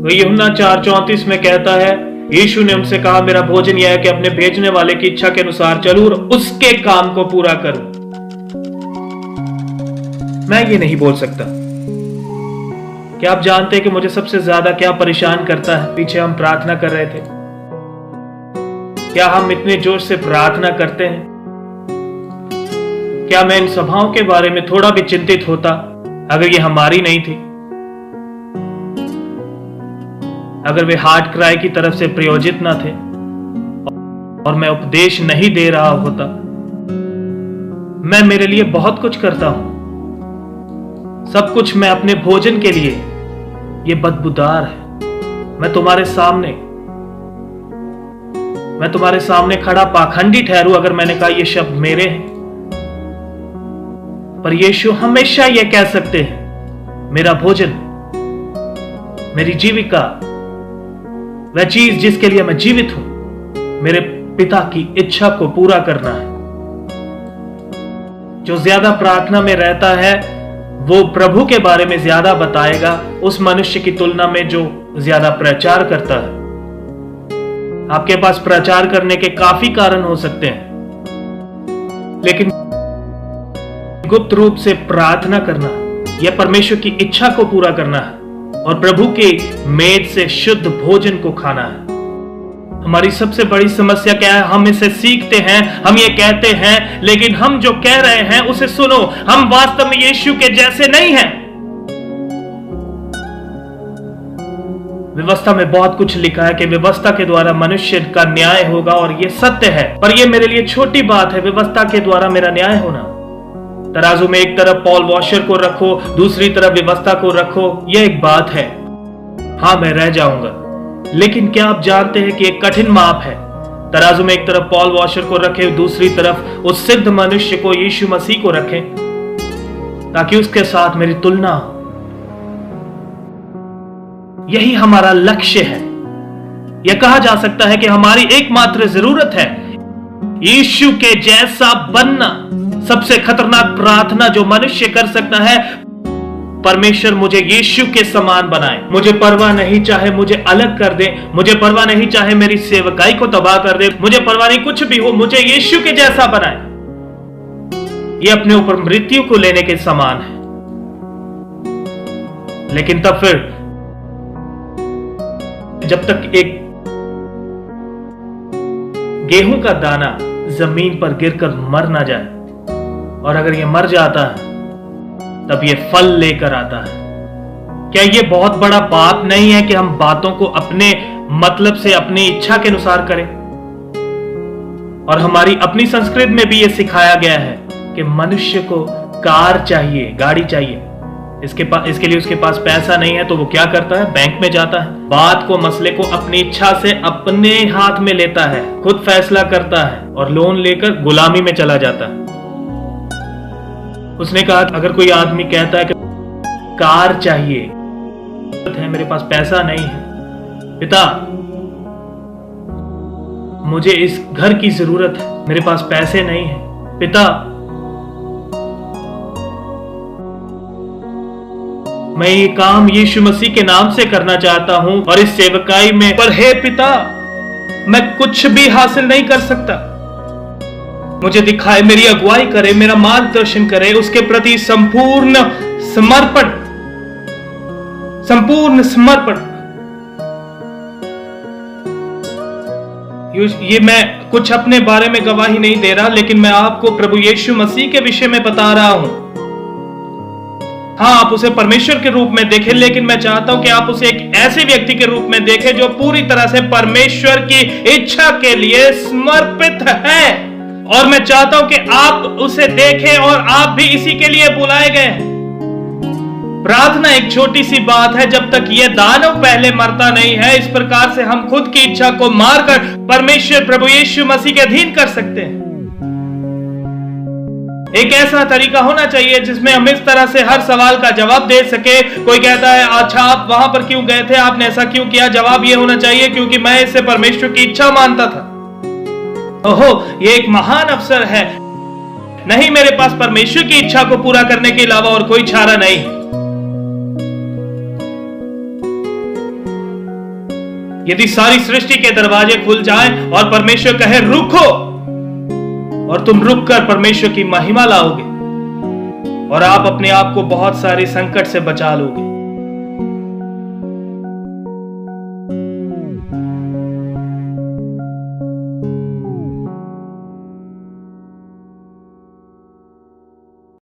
तो यूहन्ना 4:34 में कहता है, यीशु ने उनसे कहा, मेरा भोजन यह है कि अपने भेजने वाले की इच्छा के अनुसार चलूं और उसके काम को पूरा करूं। मैं ये नहीं बोल सकता। क्या आप जानते हैं कि मुझे सबसे ज्यादा क्या परेशान करता है? पीछे हम प्रार्थना कर रहे थे, क्या हम इतने जोश से प्रार्थना करते हैं? क्या मैं इन सभाओं के बारे में थोड़ा भी चिंतित होता अगर ये हमारी नहीं थी? अगर वे हार्ट क्राई की तरफ से प्रायोजित ना थे और मैं उपदेश नहीं दे रहा होता। मैं मेरे लिए बहुत कुछ करता हूं, सब कुछ मैं अपने भोजन के लिए। ये बदबूदार है। मैं तुम्हारे सामने खड़ा पाखंडी ठहरू अगर मैंने कहा ये शब्द मेरे हैं। पर यीशु हमेशा यह कह सकते हैं, मेरा भोजन, मेरी जीविका, वह चीज जिसके लिए मैं जीवित हूं, मेरे पिता की इच्छा को पूरा करना है। जो ज्यादा प्रार्थना में रहता है वो प्रभु के बारे में ज्यादा बताएगा उस मनुष्य की तुलना में जो ज्यादा प्रचार करता है। आपके पास प्रचार करने के काफी कारण हो सकते हैं, लेकिन गुप्त रूप से प्रार्थना करना यह परमेश्वर की इच्छा को पूरा करना है और प्रभु के मेज से शुद्ध भोजन को खाना है। हमारी सबसे बड़ी समस्या क्या है? हम इसे सीखते हैं, हम ये कहते हैं, लेकिन हम जो कह रहे हैं उसे सुनो, हम वास्तव में यीशु के जैसे नहीं हैं। व्यवस्था में बहुत कुछ लिखा है कि व्यवस्था के द्वारा मनुष्य का न्याय होगा और यह सत्य है, पर यह मेरे लिए छोटी बात है व्यवस्था के द्वारा मेरा न्याय होना। तराजू में एक तरफ पॉल वॉशर को रखो, दूसरी तरफ व्यवस्था को रखो, यह एक बात है। हां, मैं रह जाऊंगा, लेकिन क्या आप जानते हैं कि एक कठिन माप है? तराजू में एक तरफ पॉल वॉशर को रखें, दूसरी तरफ उस सिद्ध मनुष्य को, यीशु मसीह को रखें, ताकि उसके साथ मेरी तुलना हो। यही हमारा लक्ष्य है। यह कहा जा सकता है कि हमारी एकमात्र जरूरत है यीशु के जैसा बनना। सबसे खतरनाक प्रार्थना जो मनुष्य कर सकता है, परमेश्वर मुझे यीशु के समान बनाए। मुझे परवाह नहीं चाहे मुझे अलग कर दे, मुझे परवाह नहीं चाहे मेरी सेवकाई को तबाह कर दे, मुझे परवाह नहीं कुछ भी हो, मुझे यीशु के जैसा बनाए। यह अपने ऊपर मृत्यु को लेने के समान है। लेकिन तब फिर जब तक एक गेहूं का दाना जमीन पर गिरकर मर ना जाए, और अगर यह मर जाता है तब यह फल लेकर आता है। क्या यह बहुत बड़ा पाप नहीं है कि हम बातों को अपने मतलब से, अपनी इच्छा के अनुसार करें? और हमारी अपनी संस्कृति में भी यह सिखाया गया है कि मनुष्य को कार चाहिए, गाड़ी चाहिए। इसके लिए उसके पास पैसा नहीं है तो वो क्या करता है? बैंक में जाता है, बात को, मसले को अपनी इच्छा से अपने हाथ में लेता है, खुद फैसला करता है और लोन लेकर गुलामी में चला जाता है। उसने कहा, अगर कोई आदमी कहता है कि कार चाहिए है, मेरे पास पैसा नहीं है, पिता मुझे इस घर की जरूरत है, मेरे पास पैसे नहीं है, पिता मैं ये काम यीशु मसीह के नाम से करना चाहता हूं और इस सेवकाई में, पर हे पिता मैं कुछ भी हासिल नहीं कर सकता। मुझे दिखाए, मेरी अगुवाई करे, मेरा मार्गदर्शन करे, उसके प्रति संपूर्ण समर्पण। ये मैं कुछ अपने बारे में गवाही नहीं दे रहा, लेकिन मैं आपको प्रभु यीशु मसीह के विषय में बता रहा हूं। हाँ, आप उसे परमेश्वर के रूप में देखें, लेकिन मैं चाहता हूं कि आप उसे एक ऐसे व्यक्ति के रूप में देखें जो पूरी तरह से परमेश्वर की इच्छा के लिए समर्पित है। और मैं चाहता हूं कि आप उसे देखें और आप भी इसी के लिए बुलाए गए हैं। प्रार्थना एक छोटी सी बात है, जब तक यह दानव पहले मरता नहीं है। इस प्रकार से हम खुद की इच्छा को मारकर परमेश्वर प्रभु यीशु मसीह के अधीन कर सकते हैं। एक ऐसा तरीका होना चाहिए जिसमें हम इस तरह से हर सवाल का जवाब दे सके। कोई कहता है, अच्छा आप वहां पर क्यों गए थे, आपने ऐसा क्यों किया? जवाब यह होना चाहिए, क्योंकि मैं इसे परमेश्वर की इच्छा मानता था। ओहो, ये एक महान अवसर है। नहीं, मेरे पास परमेश्वर की इच्छा को पूरा करने के अलावा और कोई चारा नहीं। यदि सारी सृष्टि के दरवाजे खुल जाएं और परमेश्वर कहे रुको, और तुम रुक कर परमेश्वर की महिमा लाओगे और आप अपने आप को बहुत सारे संकट से बचा लोगे।